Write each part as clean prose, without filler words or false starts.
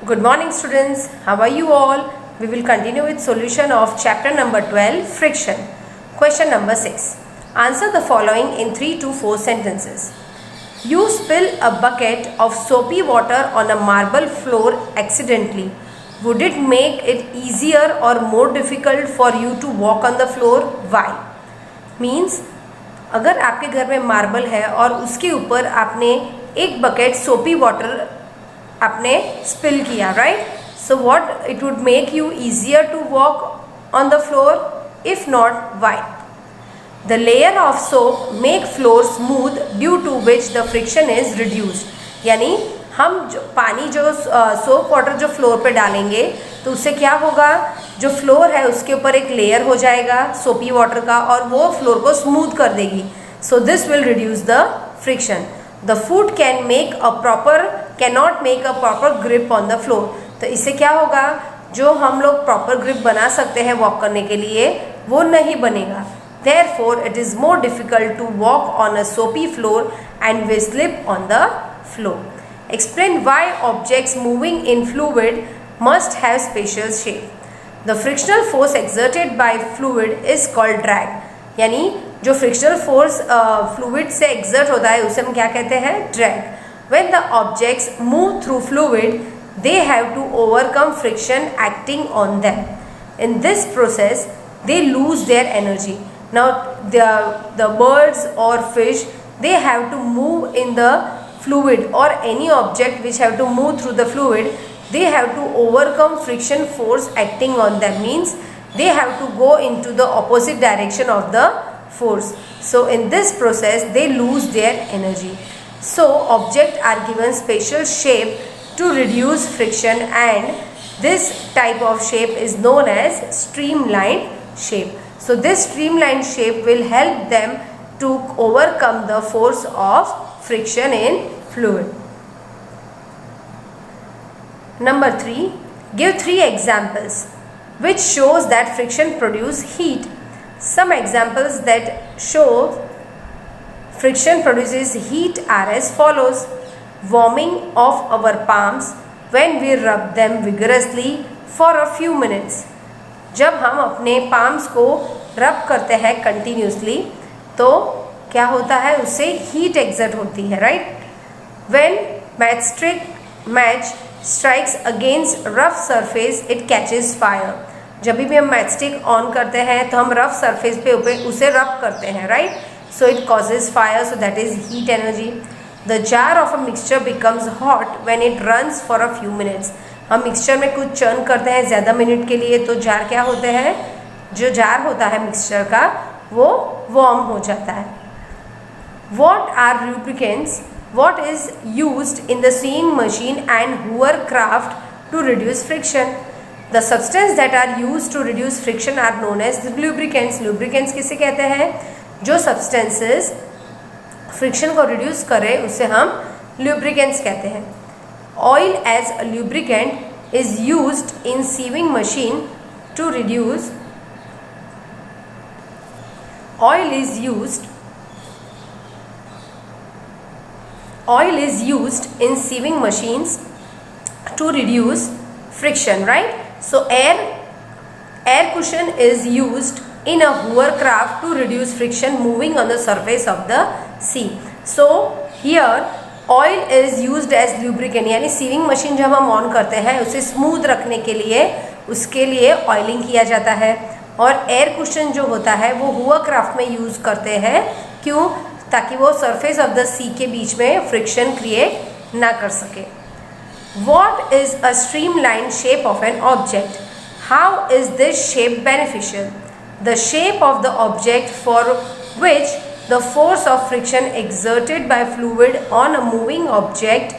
Good morning students, how are you all? We will continue with solution of chapter number 12, friction. Question number 6. Answer the following in 3 to 4 sentences. You spill a bucket of soapy water on a marble floor accidentally. Would it make it easier or more difficult for you to walk on the floor? Why? Means अगर आपके घर में marble है और उसके ऊपर आपने एक बकेट सोपी वाटर आपने स्पिल किया, right? So what it would make you easier to walk on the floor? If not, why? The layer of soap make floor smooth due to which the friction is reduced. यानी हम जो पानी जो soap water जो floor पे डालेंगे तो उससे क्या होगा, जो फ्लोर है उसके ऊपर एक लेयर हो जाएगा सोपी वाटर का और वो फ्लोर को स्मूथ कर देगी. So this will reduce the friction. The foot cannot make a proper grip on the floor. तो इससे क्या होगा, जो हम लोग प्रॉपर ग्रिप बना सकते हैं वॉक करने के लिए वो नहीं बनेगा. Therefore, it is more difficult to walk on a soapy floor and we slip on the floor. Explain why objects moving in fluid must have special shape. The frictional force exerted by fluid is called drag. यानी जो frictional force fluid से exert होता है उसे हम क्या कहते हैं? Drag. When the objects move through fluid, they have to overcome friction acting on them. In this process, they lose their energy. Now, the birds or fish, they have to move in the fluid, or any object which have to move through the fluid, they have to overcome friction force acting on them. Means they have to go into the opposite direction of the force. So in this process they lose their energy. So objects are given special shape to reduce friction, and this type of shape is known as streamlined shape. So this streamlined shape will help them to overcome the force of friction in fluid. Number 3. Give 3 examples which shows that friction produce heat. Some examples that show friction produces heat are as follows. Warming of our palms when we rub them vigorously for a few minutes. जब हम अपने palms को रब करते हैं continuously तो क्या होता है, उससे हीट एक्सर्ट होती है, right? When match strikes against rough surface, it catches fire. जब भी हम मैचस्टिक ऑन करते हैं तो हम रफ सरफेस पे उसे रब करते हैं, right? So it causes fire, so that is heat energy. The jar of a mixture becomes hot when it runs for a few minutes. हम मिक्सचर में कुछ चर्न करते हैं ज़्यादा मिनट के लिए तो जार क्या होते हैं, जो जार होता है मिक्सचर का वो वार्म हो जाता है. What are lubricants? What is used in the sewing machine and hovercraft to reduce friction? The substance that are used to reduce friction are known as lubricants. Lubricants किसे कहते हैं? जो substances friction को reduce करे उसे हम lubricants कहते हैं. Oil as a lubricant is used in sieving machine to reduce. Oil is used in sieving machines to reduce friction, right? So air cushion is used in a hovercraft to reduce friction moving on the surface of the sea. So here oil is used as lubricant. यानी sieving machine जब हम on करते हैं उसे smooth रखने के लिए उसके लिए ऑयलिंग किया जाता है. और एयर कुशन जो होता है वो होवरक्राफ्ट में यूज़ करते हैं. क्यों? ताकि वो सरफेस ऑफ द सी के बीच में फ्रिक्शन क्रिएट ना कर सके. What is a streamlined shape of an object? How is this shape beneficial? The shape of the object for which the force of friction exerted by fluid on a moving object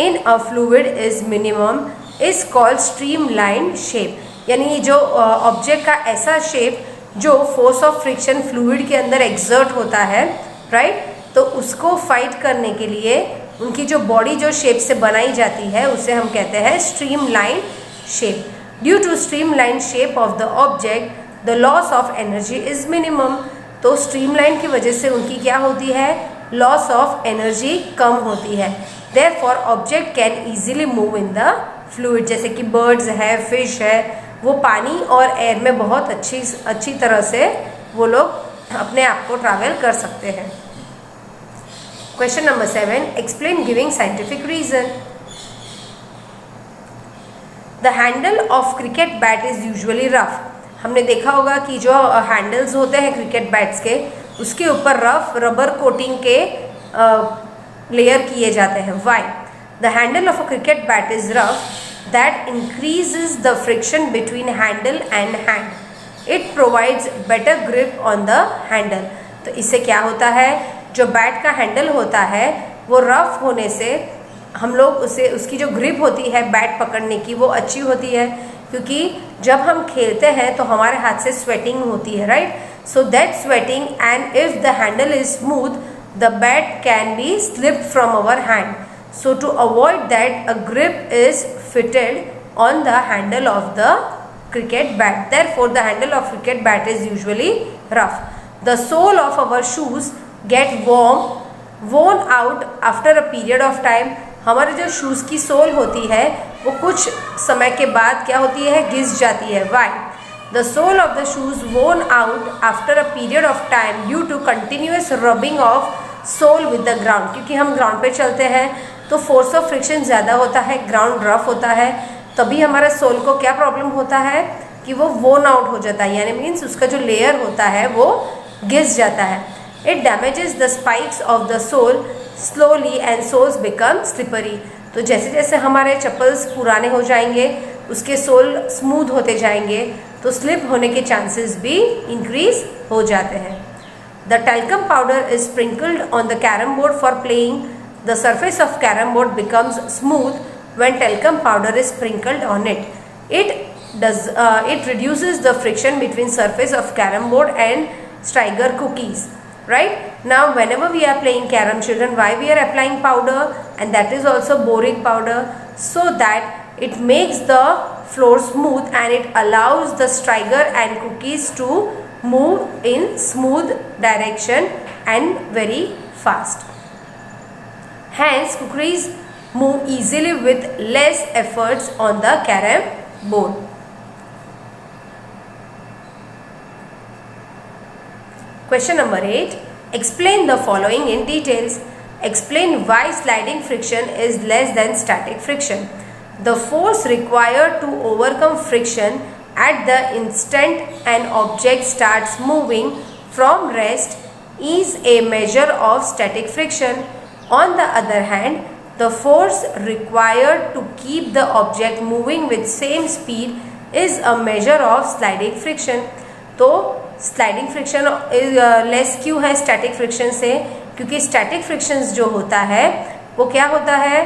in a fluid is minimum is called streamlined shape. यानी जो object का ऐसा shape जो force of friction fluid के अंदर exert होता है, right? तो उसको फाइट करने के लिए उनकी जो बॉडी जो शेप से बनाई जाती है उसे हम कहते हैं streamline shape. Due to streamline shape of the object the loss of energy is minimum. तो स्ट्रीमलाइन की वजह से उनकी क्या होती है, लॉस ऑफ एनर्जी कम होती है. Therefore object can easily move in the fluid, जैसे कि बर्ड्स है, फिश है, वो पानी और एयर में बहुत अच्छी तरह से वो लोग अपने आप को ट्रैवल कर सकते हैं। Question number 7, explain giving scientific reason. The handle of cricket bat is usually rough. हमने देखा होगा कि जो हैंडल्स होते हैं क्रिकेट बैट्स के, उसके ऊपर रफ रबर कोटिंग के लेयर किए जाते हैं। Why? The handle of a cricket bat is rough, that increases the friction between handle and hand. It provides better grip on the handle. तो इससे क्या होता है, जो बैट का हैंडल होता है वो रफ होने से हम लोग उसकी जो ग्रिप होती है बैट पकड़ने की वो अच्छी होती है, क्योंकि जब हम खेलते हैं तो हमारे हाथ से स्वेटिंग होती है, right? So that sweating, and if the handle is smooth the bat can be slip from our hand. So to avoid that, a grip is fitted on the handle of the cricket bat. Therefore the handle of cricket bat is usually rough. The sole of our shoes get worn out after a period of time. हमारे जो shoes की soul होती है वो कुछ समय के बाद क्या होती है, घिस जाती है. Why? The sole of the shoes worn out after a period of time due to continuous rubbing of sole with the ground. क्योंकि हम ग्राउंड पे चलते हैं तो फोर्स ऑफ फ्रिक्शन ज़्यादा होता है, ग्राउंड रफ होता है, तभी हमारे सोल को क्या प्रॉब्लम होता है कि वो वोन आउट हो जाता है, यानी मीन्स उसका जो लेयर होता है वो घिस जाता है. It damages the spikes of the sole slowly and soles become slippery. तो जैसे जैसे हमारे चप्पल्स पुराने हो जाएंगे उसके सोल स्मूथ होते जाएंगे तो स्लिप होने के चांसेस भी इंक्रीज हो जाते हैं. The talcum powder is sprinkled on the carrom board for playing. The surface of carom board becomes smooth when talcum powder is sprinkled on it. It reduces the friction between surface of carom board and Steiger cookies. Right? Now, whenever we are playing carom, children, why we are applying powder, and that is also boric powder, so that it makes the floor smooth and it allows the Steiger and cookies to move in smooth direction and very fast. Hence, cookies move easily with less efforts on the carom board. Question number 8. Explain the following in details. Explain why sliding friction is less than static friction. The force required to overcome friction at the instant an object starts moving from rest is a measure of static friction. On the other hand, the force required to keep the object moving with same speed is a measure of sliding friction. तो sliding friction less क्यों है static friction से? क्योंकि static friction जो होता है वो क्या होता है,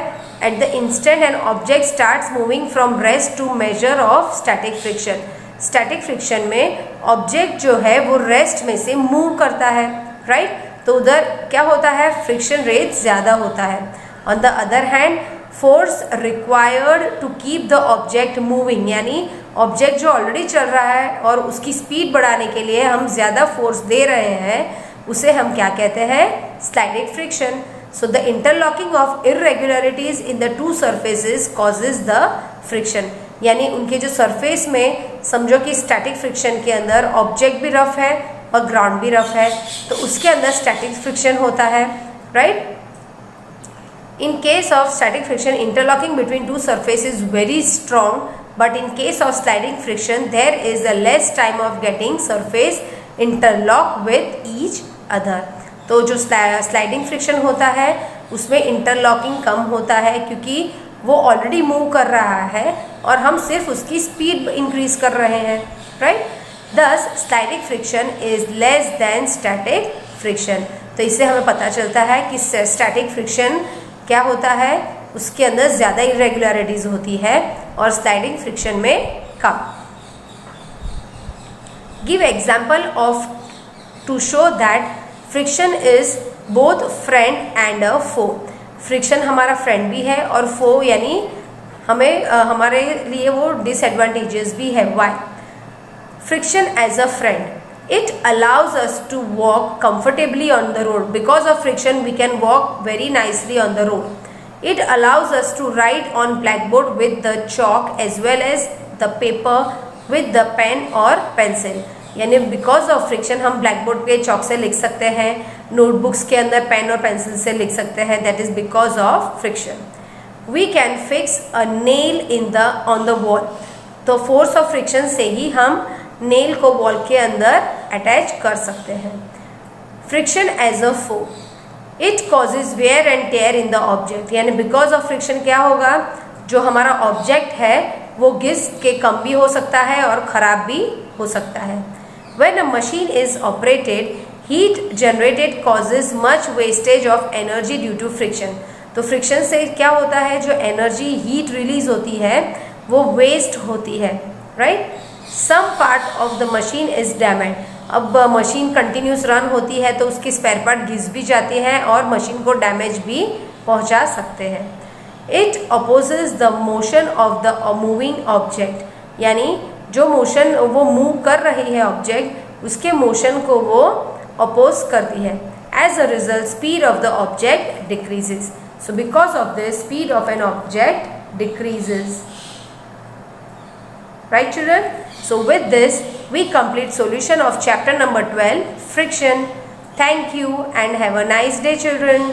at the instant an object starts moving from rest to measure of static friction. static friction में object जो है वो rest में से move करता है, right? तो उधर क्या होता है, फ्रिक्शन रेट ज़्यादा होता है. On the other hand, force required to keep the object moving, यानी ऑब्जेक्ट जो ऑलरेडी चल रहा है और उसकी स्पीड बढ़ाने के लिए हम ज़्यादा फोर्स दे रहे हैं, उसे हम क्या कहते हैं, sliding friction. So the interlocking of irregularities in the two surfaces causes the friction, यानी उनके जो सरफेस में समझो कि स्टैटिक फ्रिक्शन के अंदर ऑब्जेक्ट भी रफ है और ग्राउंड भी रफ है, तो उसके अंदर स्टैटिक फ्रिक्शन होता है, right? In case of static friction interlocking between two surface is very strong, but in case of sliding friction there is a less time of getting surface interlock with each other. तो जो sliding friction होता है उसमें interlocking कम होता है क्योंकि वो already move कर रहा है और हम सिर्फ उसकी स्पीड इंक्रीज कर रहे हैं, right? Thus, sliding friction is less than static friction. तो इससे हमें पता चलता है कि static friction क्या होता है, उसके अंदर ज़्यादा irregularities होती है और sliding friction में कम. Give example of to show that friction is both friend and a foe. Friction हमारा friend भी है और foe यानी हमारे लिए वो disadvantages भी है. Why? Friction as a friend. It allows us to walk comfortably on the road. Because of friction we can walk very nicely on the road. It allows us to write on blackboard with the chalk as well as the paper with the pen or pencil. यानी because of friction हम black board पे chalk से लिख सकते हैं, notebooks के अंदर pen और पेंसिल से लिख सकते हैं. That is because of friction. We can fix a nail on the wall. तो फोर्स ऑफ फ्रिक्शन से ही हम नेल को वॉल के अंदर अटैच कर सकते हैं. Friction as a force, it causes wear and tear in the object. यानी बिकॉज ऑफ फ्रिक्शन क्या होगा, जो हमारा ऑब्जेक्ट है वो घिस के कम भी हो सकता है और ख़राब भी हो सकता है. When a machine is operated, heat generated causes much wastage of energy due to friction. तो फ्रिक्शन से क्या होता है, जो एनर्जी हीट रिलीज होती है वो वेस्ट होती है. Right. Some part of the machine is damage. अब मशीन कंटिन्यूस रन होती है तो उसकी स्पेयर पार्ट घिस भी जाती है और मशीन को डैमेज भी पहुंचा सकते हैं. It opposes the motion of the moving object. यानी जो मोशन वो मूव कर रही है ऑब्जेक्ट, उसके मोशन को वो अपोज करती है. As a result speed of the object decreases. So because of this speed of an object decreases. Right children? So with this we complete solution of chapter number 12, friction. Thank you and have a nice day children.